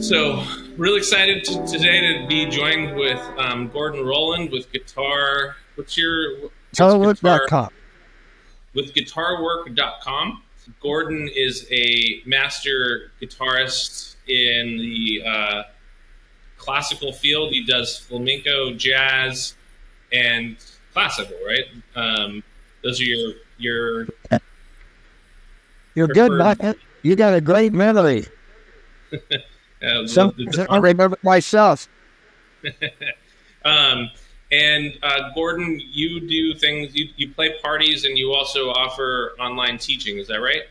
So, really excited today to be joined with Gordon Roland with guitar. What's guitar GuitarWork.com. with GuitarWork.com. Gordon is a master guitarist in the classical field. He does flamenco, jazz, and classical. Right? Those are your You're good, preferred. Bucket. You got a great memory. Sometimes I remember myself. And Gordon, you do things, you play parties and you also offer online teaching, is that right?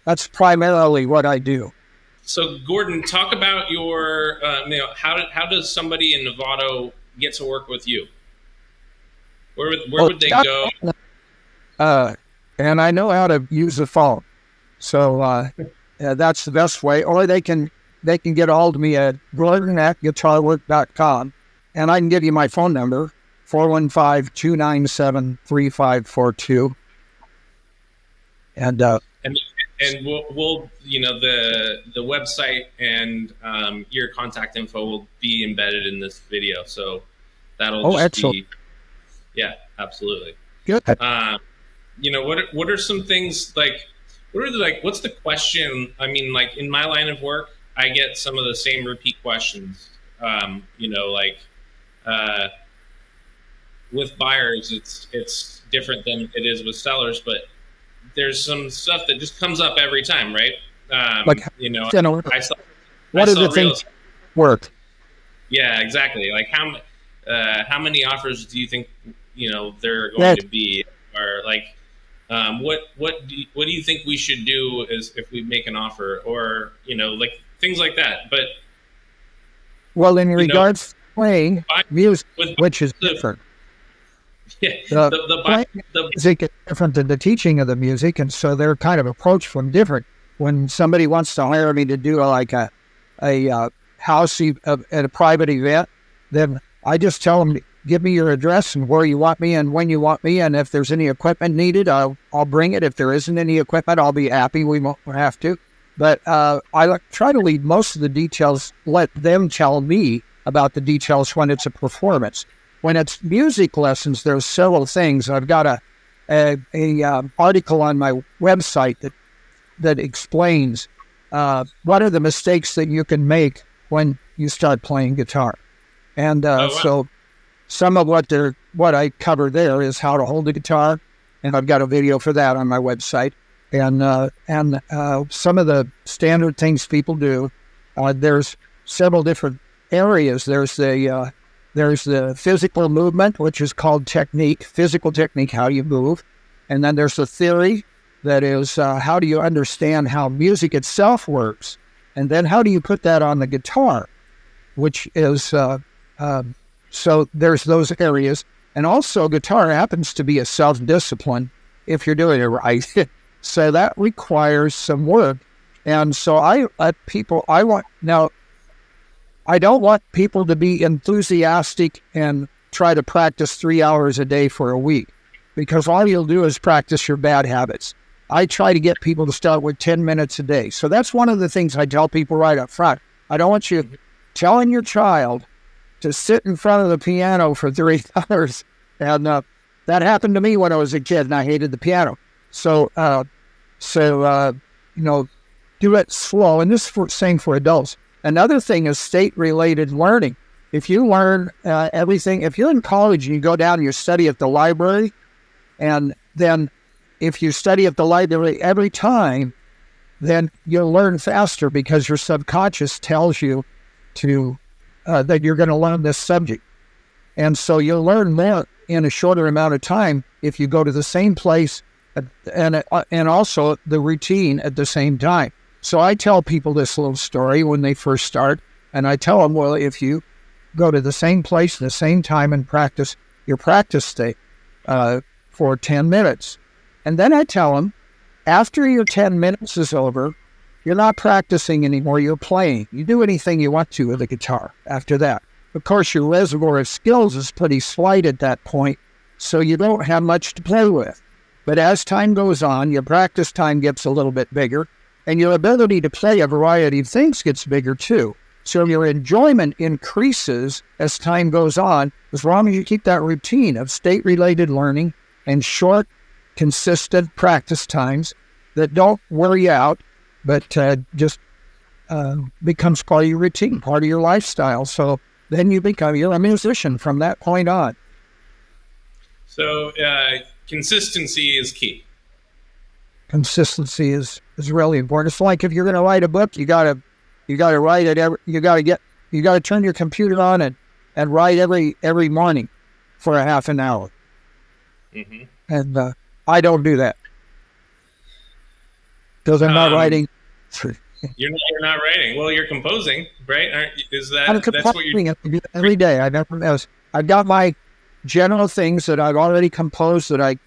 That's primarily what I do. So Gordon, talk about your, how does somebody in Novato get to work with you? Where would they go? And I know how to use the phone. So that's the best way. Or they can get a hold of me at Roland@GuitarWork.com. And I can give you my phone number, 415-297-3542. And we'll the website and your contact info will be embedded in this video. So that'll excellent. be, yeah, absolutely. Good. What are some things what's the question? I mean, like in my line of work, I get some of the same repeat questions. With buyers, it's different than it is with sellers, but there's some stuff that just comes up every time, right? What are the things work? Yeah, exactly. Like how many offers do you think there are going to be, or like what do you think we should do is if we make an offer, or like things like that. But well, in regards to playing music, which is different. Yeah, the music is different than the teaching of the music, and so they're kind of approached from different. When somebody wants to hire me to do like a house at a private event, then I just tell them, give me your address and where you want me and when you want me, and if there's any equipment needed, I'll bring it. If there isn't any equipment, I'll be happy. We won't have to. But I try to leave most of the details, let them tell me about the details when it's a performance. When it's music lessons, there's several things. I've got a article on my website that explains what are the mistakes that you can make when you start playing guitar. And so some of what I cover there is how to hold a guitar, and I've got a video for that on my website. And some of the standard things people do, there's several different areas. There's the physical movement, which is called technique, physical technique, how you move. And then there's the theory, that is how do you understand how music itself works? And then how do you put that on the guitar, which is, so there's those areas. And also guitar happens to be a self-discipline if you're doing it right. So that requires some work. And so I don't want people to be enthusiastic and try to practice 3 hours a day for a week, because all you'll do is practice your bad habits. I try to get people to start with 10 minutes a day. So that's one of the things I tell people right up front. I don't want you telling your child to sit in front of the piano for 3 hours. And that happened to me when I was a kid and I hated the piano. So do it slow. And this is same for adults. Another thing is state-related learning. If you learn everything, if you're in college and you go down and you study at the library, and then if you study at the library every time, then you'll learn faster because your subconscious tells you that you're going to learn this subject. And so you'll learn more in a shorter amount of time if you go to the same place and also the routine at the same time. So I tell people this little story when they first start, and I tell them, well, if you go to the same place at the same time and practice your practice state for 10 minutes, and then I tell them, after your 10 minutes is over, you're not practicing anymore, you're playing. You do anything you want to with the guitar after that. Of course, your reservoir of skills is pretty slight at that point, so you don't have much to play with. But as time goes on, your practice time gets a little bit bigger, and your ability to play a variety of things gets bigger too. So your enjoyment increases as time goes on, as long as you keep that routine of state-related learning and short, consistent practice times that don't wear you out, but just becomes part of your routine, part of your lifestyle. So then you're a musician from that point on. So consistency is key. Consistency is really important. It's like if you're going to write a book, you got to write it. You got to turn your computer on and write every morning for a half an hour. Mm-hmm. And I don't do that because I'm not writing. You're not writing. Well, you're composing, right? I'm composing every day. I've got my general things that I've already composed that I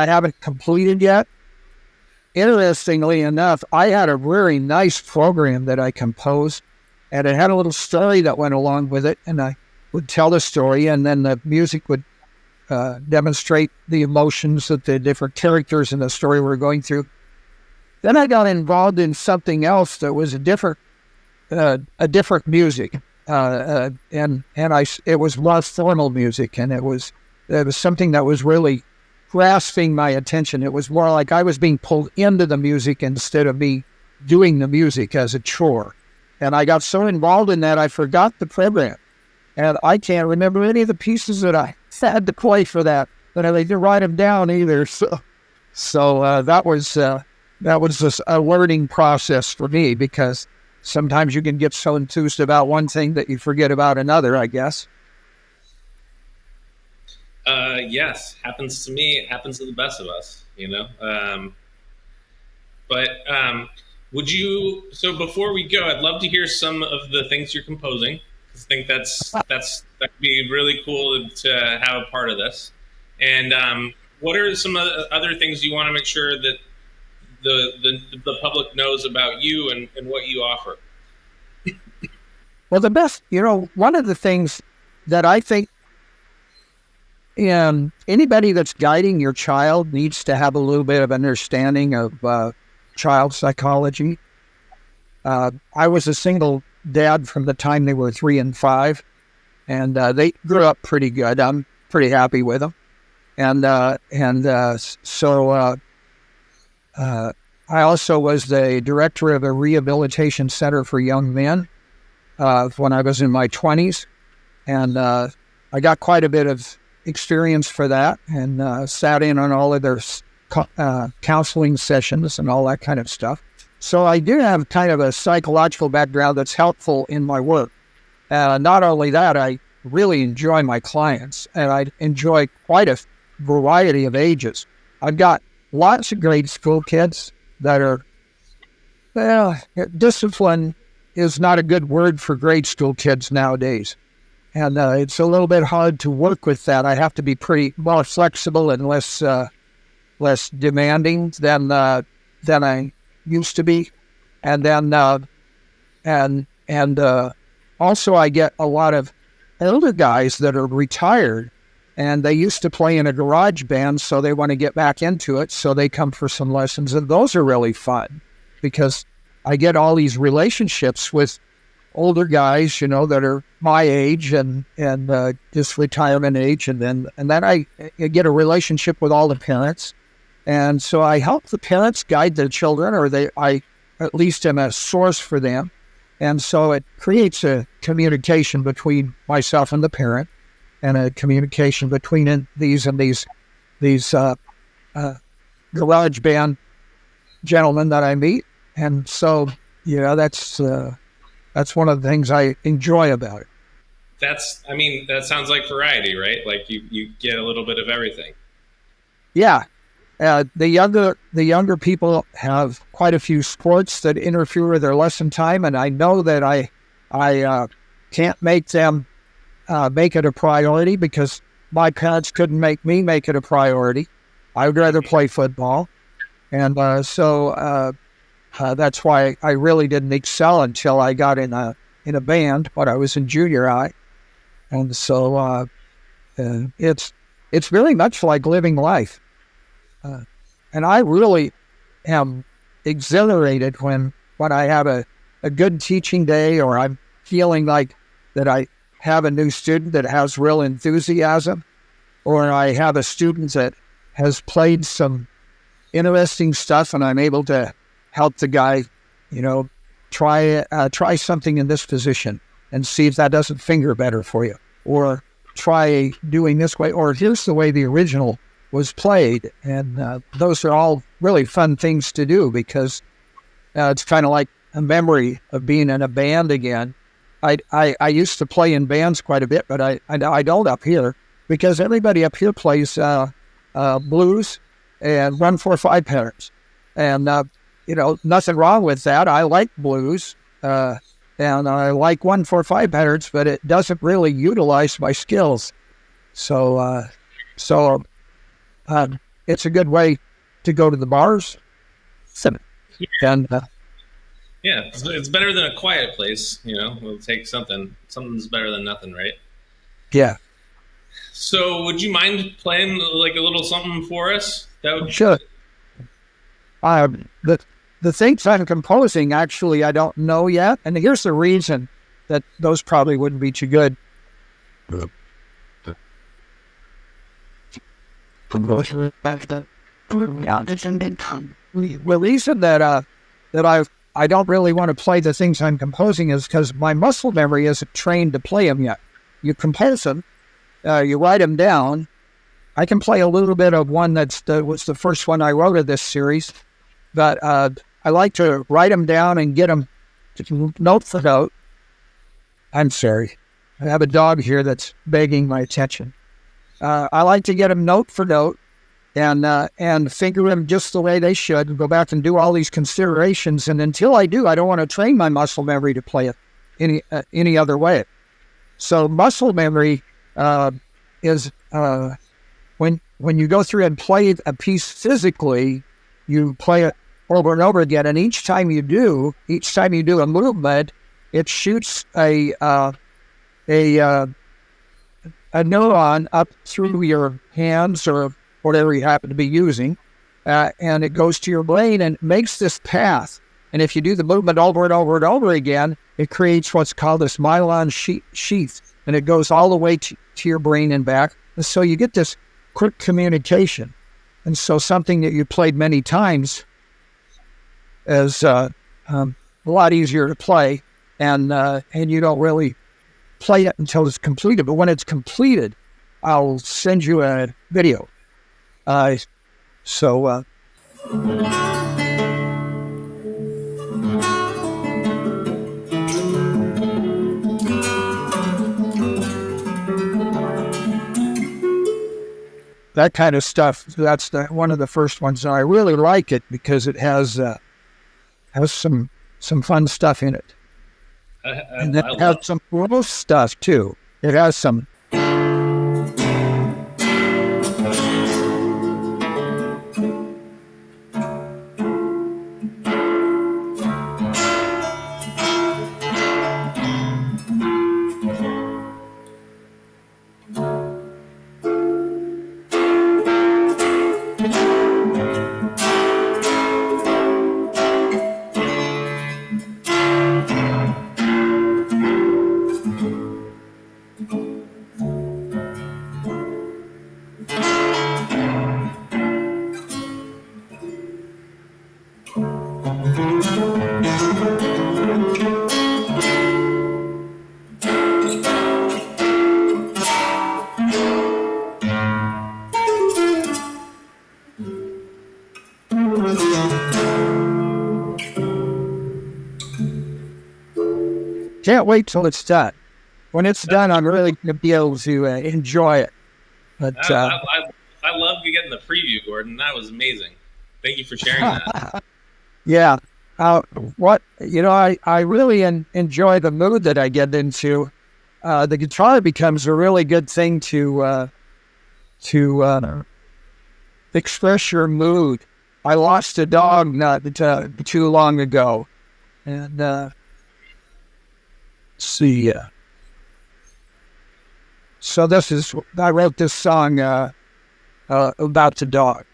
haven't completed yet. Interestingly enough, I had a very nice program that I composed, and it had a little story that went along with it, and I would tell the story, and then the music would demonstrate the emotions that the different characters in the story were going through. Then I got involved in something else that was a different music, it was more formal music, and it was something that was really grasping my attention. It was more like I was being pulled into the music instead of me doing the music as a chore. And I got so involved in that I forgot the program, and I can't remember any of the pieces that I had to play for that. But I didn't write them down either. So that was just a learning process for me, because sometimes you can get so enthused about one thing that you forget about another, I guess. Yes, happens to me. It happens to the best of us, you know. Would you? So before we go, I'd love to hear some of the things you're composing. I think that'd be really cool to have a part of this. And what are some other things you want to make sure that the public knows about you and what you offer? Well, one of the things that I think anybody that's guiding your child needs to have a little bit of understanding of child psychology. I was a single dad from the time they were 3 and 5, and they grew up pretty good. I'm pretty happy with them. So I also was the director of a rehabilitation center for young men when I was in my 20s, and I got quite a bit of experience for that, and sat in on all of their counseling sessions and all that kind of stuff. So I do have kind of a psychological background that's helpful in my work. Not only that, I really enjoy my clients, and I enjoy quite a variety of ages. I've got lots of grade school kids that are, discipline is not a good word for grade school kids nowadays. And it's a little bit hard to work with that. I have to be pretty more flexible and less demanding than I used to be. And then also I get a lot of older guys that are retired, and they used to play in a garage band, so they want to get back into it. So they come for some lessons, and those are really fun because I get all these relationships with older guys, that are my age and just retirement age, and then I get a relationship with all the parents, and so I help the parents guide their children, or I at least am a source for them, and so it creates a communication between myself and the parent, and a communication between these garage band gentlemen that I meet, and so that's one of the things I enjoy about it. That sounds like variety, right? Like you get a little bit of everything. Yeah. The younger people have quite a few sports that interfere with their lesson time, and I know that I can't make them make it a priority, because my parents couldn't make me make it a priority. I would rather play football. And that's why I really didn't excel until I got in a band when I was in junior high. And so it's very much like living life. And I really am exhilarated when I have a good teaching day, or I'm feeling like that I have a new student that has real enthusiasm, or I have a student that has played some interesting stuff and I'm able to help the guy, try something in this position and see if that doesn't finger better for you, or try doing this way, or here's the way the original was played. And those are all really fun things to do, because it's kind of like a memory of being in a band again. I used to play in bands quite a bit, but I don't up here, because everybody up here plays blues and 1-4-5 patterns. And, nothing wrong with that. I like blues and I like 1-4-5 patterns, but it doesn't really utilize my skills. So it's a good way to go to the bars. And yeah, it's better than a quiet place. We'll take something. Something's better than nothing, right? Yeah. So, would you mind playing like a little something for us? Sure. The things I'm composing, actually, I don't know yet, and here's the reason that those probably wouldn't be too good. The reason that I don't really want to play the things I'm composing is because my muscle memory isn't trained to play them yet. You compose them, you write them down. I can play a little bit of one that was the first one I wrote of this series, but I like to write them down and get them note for note. I'm sorry. I have a dog here that's begging my attention. I like to get them note for note and figure them just the way they should, and go back and do all these considerations. And until I do, I don't want to train my muscle memory to play it any other way. So muscle memory is when you go through and play a piece physically, you play it over and over again, and each time you do a movement, it shoots a neuron up through your hands or whatever you happen to be using, and it goes to your brain and makes this path. And if you do the movement over and over and over again, it creates what's called this myelin sheath, and it goes all the way to your brain and back. And so you get this quick communication. And so something that you played many times is a lot easier to play, and you don't really play it until it's completed. But when it's completed, I'll send you a video. That kind of stuff, that's one of the first ones, and I really like it because it has some fun stuff in it. And then it has some gross stuff, too. It has some... Can't wait till it's done. When it's done, I'm really going to be able to enjoy it. But I love getting the preview, Gordon. That was amazing. Thank you for sharing that. Yeah. I really enjoy the mood that I get into. The guitar becomes a really good thing to express your mood. I lost a dog not too long ago, and see. So I wrote this song about the dog.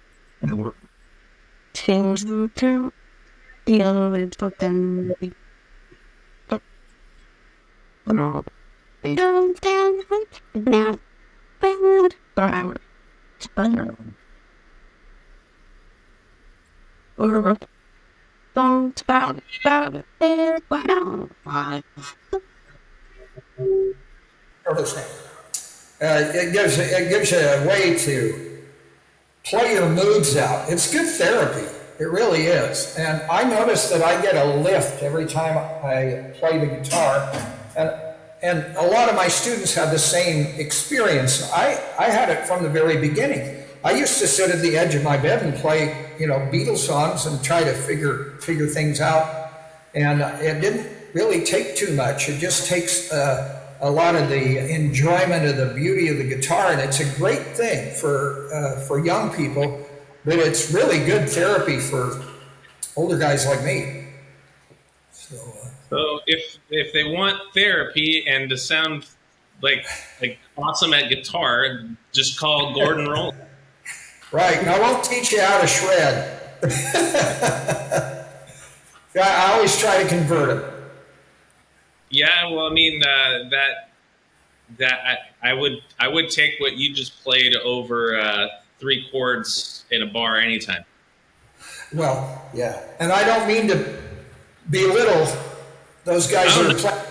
It gives you a way to play your moods out. It's good therapy. It really is. And I notice that I get a lift every time I play the guitar. And and a lot of my students have the same experience. I had it from the very beginning. I used to sit at the edge of my bed and play, Beatles songs and try to figure things out. And it didn't really take too much. It just takes a lot of the enjoyment of the beauty of the guitar, and it's a great thing for young people. But it's really good therapy for older guys like me. So if they want therapy and to sound like awesome at guitar, just call Gordon Roland. Right, and I won't teach you how to shred. I always try to convert them. Yeah, well, I mean I would take what you just played over 3 chords in a bar anytime. Well, yeah, and I don't mean to belittle those guys that are playing.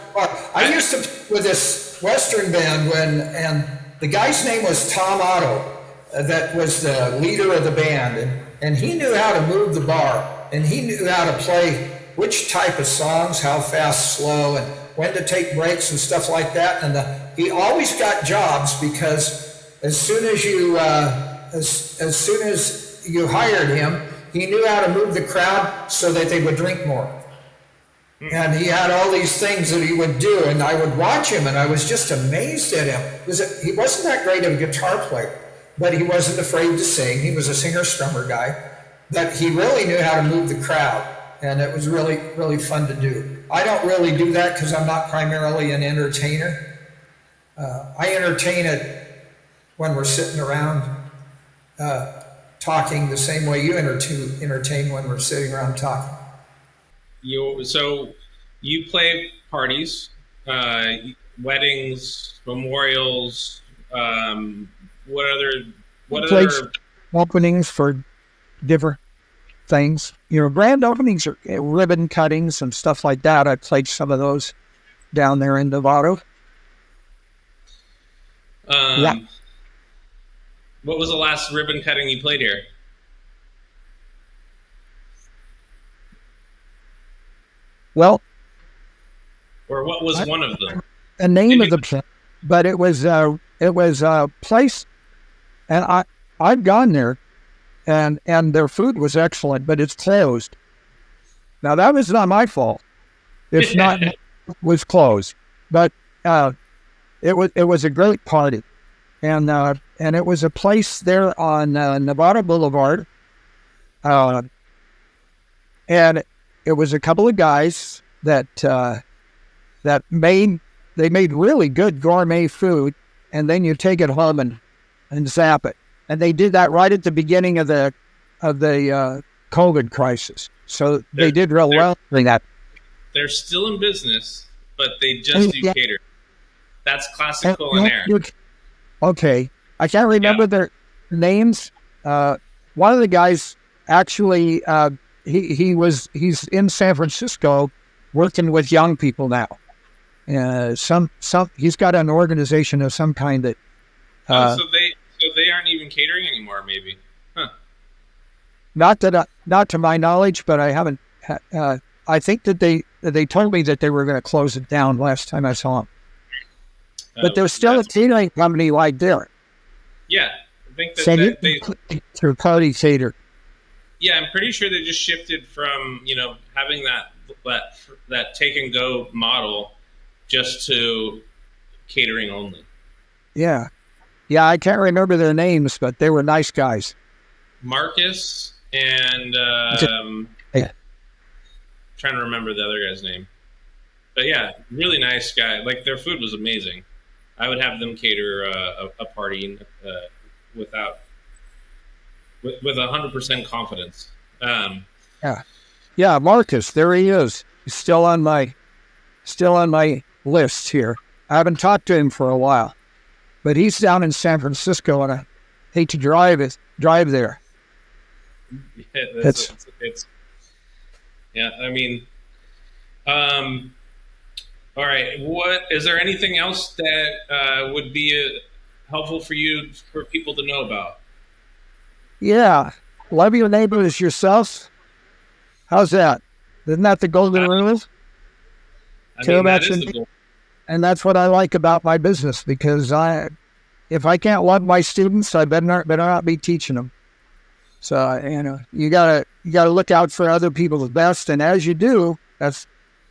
I used to play with this Western band and the guy's name was Tom Otto. That was the leader of the band, and he knew how to move the bar, and he knew how to play which type of songs, how fast, slow, and when to take breaks and stuff like that. And he always got jobs because as soon as you hired him, he knew how to move the crowd so that they would drink more. And he had all these things that he would do, and I would watch him, and I was just amazed at him. He wasn't that great of a guitar player, but he wasn't afraid to sing. He was a singer-strummer guy, but he really knew how to move the crowd, and it was really, really fun to do. I don't really do that because I'm not primarily an entertainer. I entertain it when we're sitting around talking the same way you entertain when we're sitting around talking. So you play parties, weddings, memorials. What other openings for different things? Grand openings or ribbon cuttings and stuff like that. I played some of those down there in Novato. Yeah. What was the last ribbon cutting you played here? Well, or what was one of them? The name of the place, but it was a place, and I've gone there, and their food was excellent, but it's closed. Now that was not my fault. It's not was closed, but it was a great party, and it was a place there on Nevada Boulevard, and it was a couple of guys that made really good gourmet food, and then you take it home and zap it. And they did that right at the beginning of the COVID crisis. So they did real well doing that. They're still in business, but they just do catering. That's classic culinary. Okay, I can't remember their names. One of the guys actually. He's in San Francisco working with young people now. He's got an organization of some kind that. So they aren't even catering anymore, maybe. Huh. Not to my knowledge, but I haven't. I think that they told me that they were going to close it down last time I saw them. But there's still a catering company like there. Yeah, I think that through party cater. Yeah, I'm pretty sure they just shifted from having that take and go model just to catering only. Yeah, I can't remember their names, but they were nice guys. Marcus and trying to remember the other guy's name, but yeah, really nice guy. Like their food was amazing. I would have them cater a party with 100% confidence. Yeah, Yeah, Marcus, there he is. He's still on my list here. I haven't talked to him for a while, but he's down in San Francisco, and I hate to drive there. Yeah, it's yeah. I mean, all right. What is there anything else that would be helpful for you for people to know about? Yeah, love your neighbor as yourself. How's that? Isn't that the golden rule? I Care mean, about that your is the neighbor. goal. And that's what I like about my business, because if I can't love my students, I better not be teaching them. So you gotta look out for other people's best, and as you do, that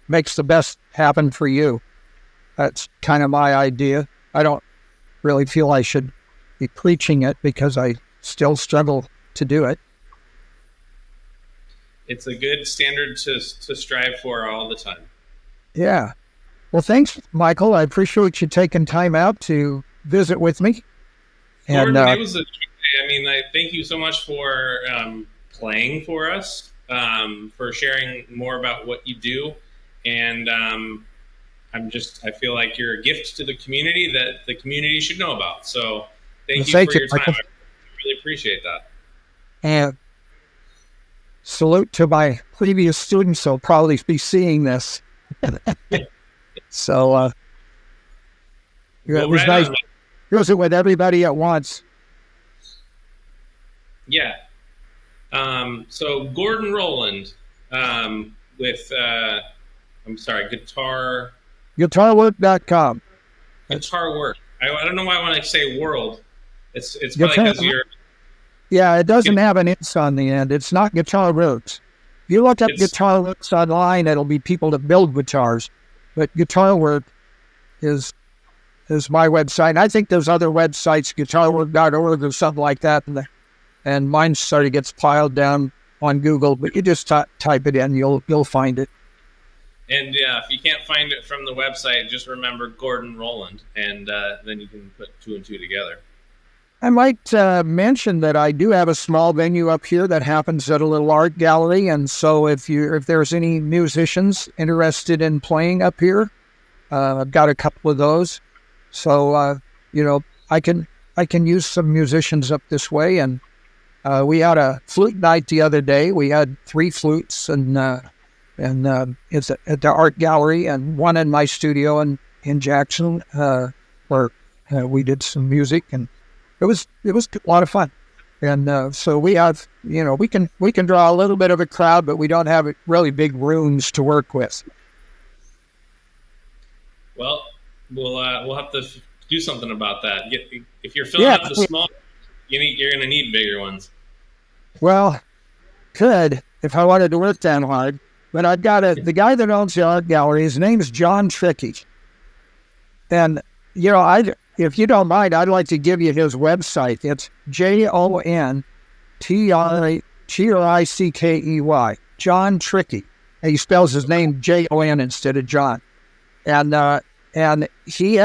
makes the best happen for you. That's kind of my idea. I don't really feel I should be preaching it because I still struggle to do it. It's a good standard to strive for all the time. Yeah. Well, thanks, Michael. I appreciate you taking time out to visit with me. Gordon, it was a joy. I mean, I thank you so much for playing for us, for sharing more about what you do, and I feel like you're a gift to the community that the community should know about. So thank you for your time. Michael. I really appreciate that. And salute to my previous students who'll probably be seeing this. So it was nice. Goes it with everybody at once. Yeah. So Gordon Roland with GuitarWork.com. GuitarWork. I don't know why I want to say world. It's probably because you're. Yeah, it doesn't have an "it's" on the end. It's not Guitar Works. If you look up Guitar Works online, it'll be people that build guitars. But GuitarWork is my website. And I think there's other websites, GuitarWork.org or something like that, and mine sort of gets piled down on Google. But you just type it in, you'll find it. And if you can't find it from the website, just remember Gordon Roland, and then you can put two and two together. I might mention that I do have a small venue up here that happens at a little art gallery, and so if there's any musicians interested in playing up here, I've got a couple of those. So I can use some musicians up this way, and we had a flute night the other day. We had 3 flutes, and it's at the art gallery, and one in my studio in Jackson, where we did some music, and it was a lot of fun. And so we have, we can draw a little bit of a crowd, but we don't have really big rooms to work with. Well, we'll have to do something about that. If you're filling up the small, you're going to need bigger ones. Well, could if I wanted to work that hard. But I've got the guy that owns the art gallery. His name is John Tricky, and if you don't mind, I'd like to give you his website. It's JONTRICKEY. John Tricky. And he spells his name JON instead of John. And he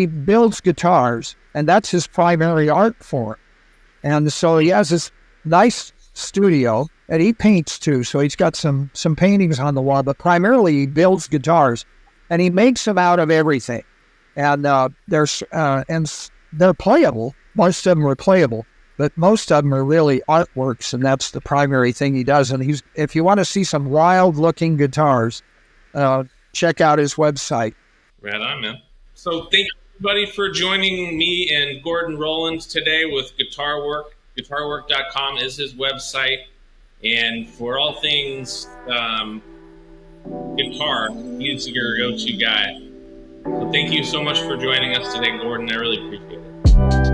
builds guitars, and that's his primary art form. And so he has this nice studio, and he paints too. So he's got some paintings on the wall, but primarily he builds guitars, and he makes them out of everything. And they're playable. Most of them are playable, but most of them are really artworks, and that's the primary thing he does. And if you want to see some wild-looking guitars, check out his website. Right on, man. So thank you, everybody, for joining me and Gordon Roland today with GuitarWork. GuitarWork.com is his website, and for all things guitar, he's your go-to guy. So thank you so much for joining us today, Gordon. I really appreciate it.